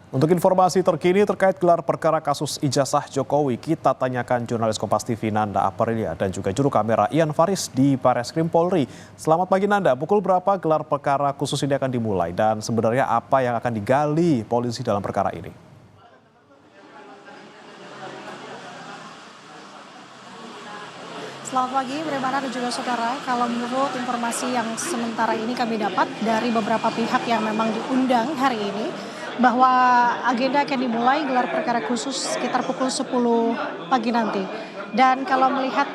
Untuk informasi terkini terkait gelar perkara kasus ijazah Jokowi, kita tanyakan jurnalis Kompas TV Nanda Aprilia dan juga juru kamera Ian Faris di Barreskrim Polri. Selamat pagi Nanda, pukul berapa gelar perkara khusus ini akan dimulai dan sebenarnya apa yang akan digali polisi dalam perkara ini? Selamat pagi, Bremana dan juga saudara. Kalau menurut informasi yang sementara ini kami dapat dari beberapa pihak yang memang diundang hari ini, bahwa agenda akan dimulai gelar perkara khusus sekitar pukul 10 pagi nanti. Dan kalau melihat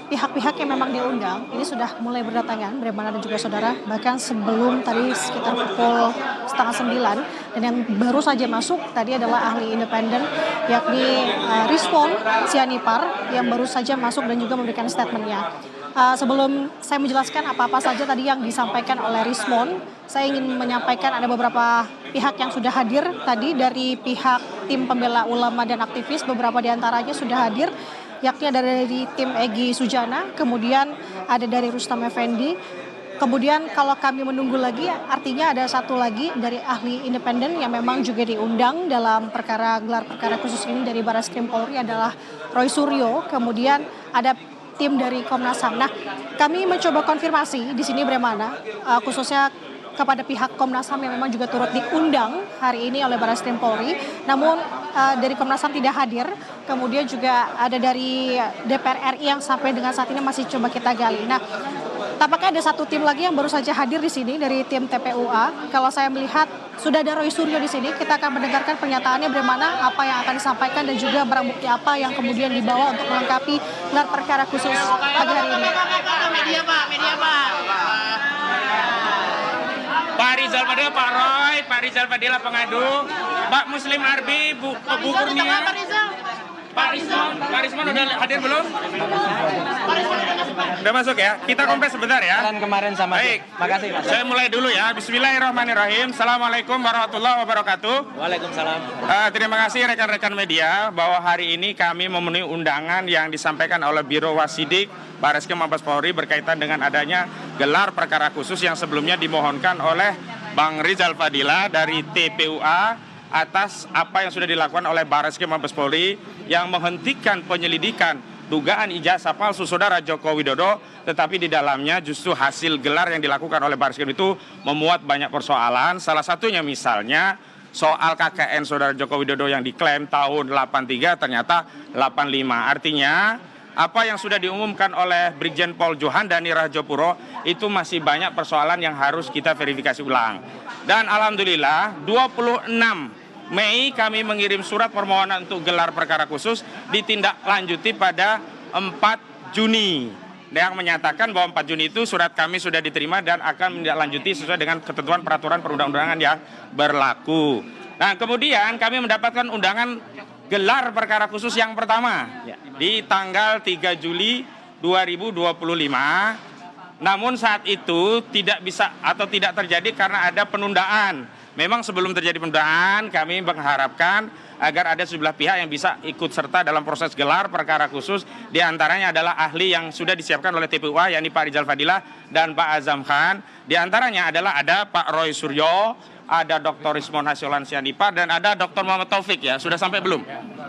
pihak-pihak yang memang diundang, ini sudah mulai berdatangan, Bremana dan juga saudara, bahkan sebelum tadi sekitar pukul 8:30. Dan yang baru saja masuk tadi adalah ahli independen, yakni Rizwan Sianipar, yang baru saja masuk dan juga memberikan statementnya. Sebelum saya menjelaskan apa-apa saja tadi yang disampaikan oleh Rizwan, saya ingin menyampaikan ada beberapa pihak yang sudah hadir tadi dari pihak tim pembela ulama dan aktivis, beberapa diantaranya sudah hadir, yakni ada dari tim Egy Sujana, kemudian ada dari Rustam Effendi, kemudian kalau kami menunggu lagi artinya ada satu lagi dari ahli independen yang memang juga diundang dalam gelar perkara khusus ini dari Barreskrim Polri adalah Roy Suryo, kemudian ada tim dari Komnas HAM. Nah, kami mencoba konfirmasi di sini Bremana, khususnya kepada pihak Komnas HAM yang memang juga turut diundang hari ini oleh Barreskrim Polri. Namun dari Komnas HAM tidak hadir. Kemudian juga ada dari DPR RI yang sampai dengan saat ini masih coba kita gali. Nah, tampaknya ada satu tim lagi yang baru saja hadir di sini dari tim TPUA. Kalau saya melihat sudah ada Roy Suryo di sini, kita akan mendengarkan pernyataannya Bremana apa yang akan disampaikan dan juga barang bukti apa yang kemudian dibawa untuk melengkapi gelar perkara khusus pagi hari ini. Media Pak. Pak Rizal Fadila, Pak Rizal Fadila pengadu, Pak Muslim Arbi, Bu Kurnia, Pak Rismon udah hadir belum? Udah masuk ya? Kita kompres sebentar ya. Kemarin sama. Baik, makasih Mas. saya mulai dulu ya. Bismillahirrahmanirrahim. Assalamualaikum warahmatullahi wabarakatuh. Waalaikumsalam. Terima kasih rekan-rekan media bahwa hari ini kami memenuhi undangan yang disampaikan oleh Biro Wasidik Barreskrim Mabes Polri berkaitan dengan adanya gelar perkara khusus yang sebelumnya dimohonkan oleh Bang Rizal Fadila dari TPUA atas apa yang sudah dilakukan oleh Barreskrim Mabes Polri yang menghentikan penyelidikan dugaan ijazah palsu saudara Joko Widodo, tetapi di dalamnya justru hasil gelar yang dilakukan oleh Barreskrim itu memuat banyak persoalan. Salah satunya misalnya soal KKN saudara Joko Widodo yang diklaim tahun 83 ternyata 85. Artinya apa yang sudah diumumkan oleh Brigjen Pol Johandani Rajopuro itu masih banyak persoalan yang harus kita verifikasi ulang. Dan alhamdulillah 26 Mei kami mengirim surat permohonan untuk gelar perkara khusus ditindaklanjuti pada 4 Juni. Yang menyatakan bahwa 4 Juni itu surat kami sudah diterima dan akan menindaklanjuti sesuai dengan ketentuan peraturan perundang-undangan yang berlaku. Nah, kemudian kami mendapatkan undangan gelar perkara khusus yang pertama di tanggal 3 Juli 2025. Namun saat itu tidak bisa atau tidak terjadi karena ada penundaan. Memang sebelum terjadi penundaan kami mengharapkan agar ada sejumlah pihak yang bisa ikut serta dalam proses gelar perkara khusus. Di antaranya adalah ahli yang sudah disiapkan oleh TPUA, yakni Pak Rizal Fadila dan Pak Azam Khan. Di antaranya adalah ada Pak Roy Suryo, ada Dr. Rizwan Sianipar, dan ada Dr. Muhammad Taufik ya. Sudah sampai belum?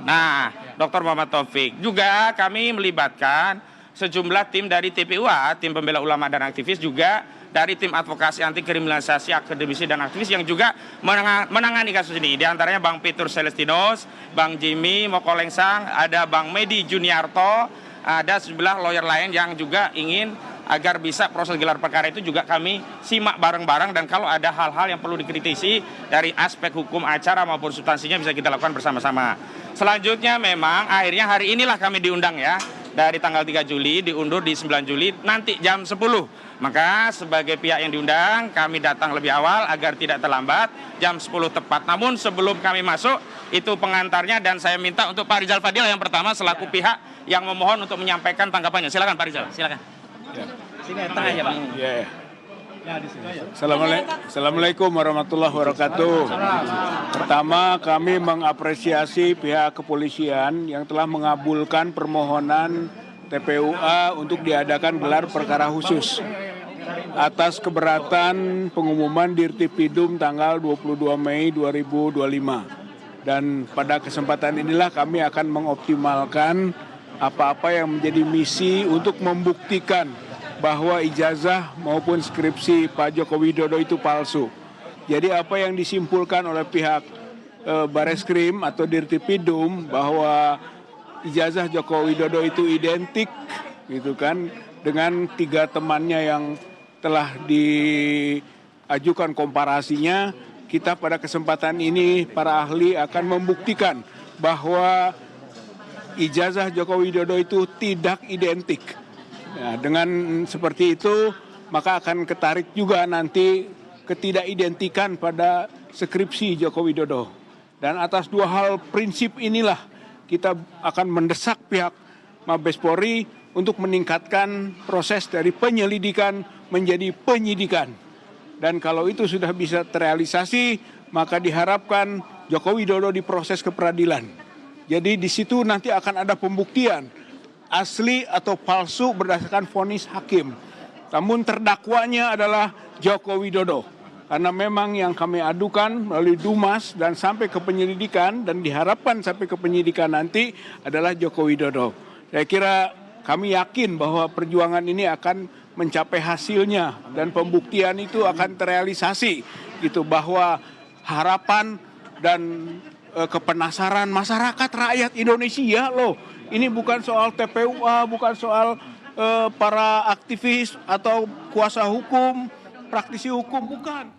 Nah, Dr. Muhammad Taufik. Juga kami melibatkan sejumlah tim dari TPUA, tim pembela ulama dan aktivis, juga dari tim advokasi anti kriminalisasi akademisi dan aktivis yang juga menangani kasus ini. Di antaranya Bang Peter Celestinos, Bang Jimmy Mokolengsang, ada Bang Medi Juniarto, ada sejumlah lawyer lain yang juga ingin agar bisa proses gelar perkara itu juga kami simak bareng-bareng, dan kalau ada hal-hal yang perlu dikritisi dari aspek hukum acara maupun substansinya bisa kita lakukan bersama-sama. Selanjutnya memang akhirnya hari inilah kami diundang ya. Dari tanggal 3 Juli diundur di 9 Juli nanti jam 10. Maka sebagai pihak yang diundang kami datang lebih awal agar tidak terlambat jam 10 tepat. Namun sebelum kami masuk itu pengantarnya, dan saya minta untuk Pak Rizal Fadila yang pertama selaku pihak yang memohon untuk menyampaikan tanggapannya. Silakan Pak Rizal. Silakan. Ya. Sini tengah ya Pak. Ya. Assalamualaikum warahmatullahi wabarakatuh. Pertama, kami mengapresiasi pihak kepolisian yang telah mengabulkan permohonan TPUA untuk diadakan gelar perkara khusus. atas keberatan pengumuman Dirtipidum tanggal 22 Mei 2025. Dan pada kesempatan inilah kami akan mengoptimalkan apa-apa yang menjadi misi untuk membuktikan bahwa ijazah maupun skripsi Pak Joko Widodo itu palsu. Jadi apa yang disimpulkan oleh pihak Bareskrim atau Dirtipidum bahwa ijazah Joko Widodo itu identik gitu kan dengan 3 temannya yang telah diajukan komparasinya, kita pada kesempatan ini para ahli akan membuktikan bahwa ijazah Joko Widodo itu tidak identik. Ya, dengan seperti itu maka akan ketarik juga nanti ketidakidentikan pada skripsi Joko Widodo. Dan atas 2 hal prinsip inilah kita akan mendesak pihak Mabes Polri untuk meningkatkan proses dari penyelidikan menjadi penyidikan. Dan kalau itu sudah bisa terrealisasi, maka diharapkan Joko Widodo diproses ke peradilan. Jadi di situ nanti akan ada pembuktian asli atau palsu berdasarkan vonis hakim. Namun terdakwanya adalah Joko Widodo. Karena memang yang kami adukan melalui Dumas dan sampai ke penyelidikan dan diharapkan sampai ke penyidikan nanti adalah Joko Widodo. Saya kira kami yakin bahwa perjuangan ini akan mencapai hasilnya dan pembuktian itu akan terrealisasi gitu, bahwa harapan dan kepenasaran masyarakat rakyat Indonesia loh. Ini bukan soal TPUA, bukan soal para aktivis atau kuasa hukum, praktisi hukum, bukan.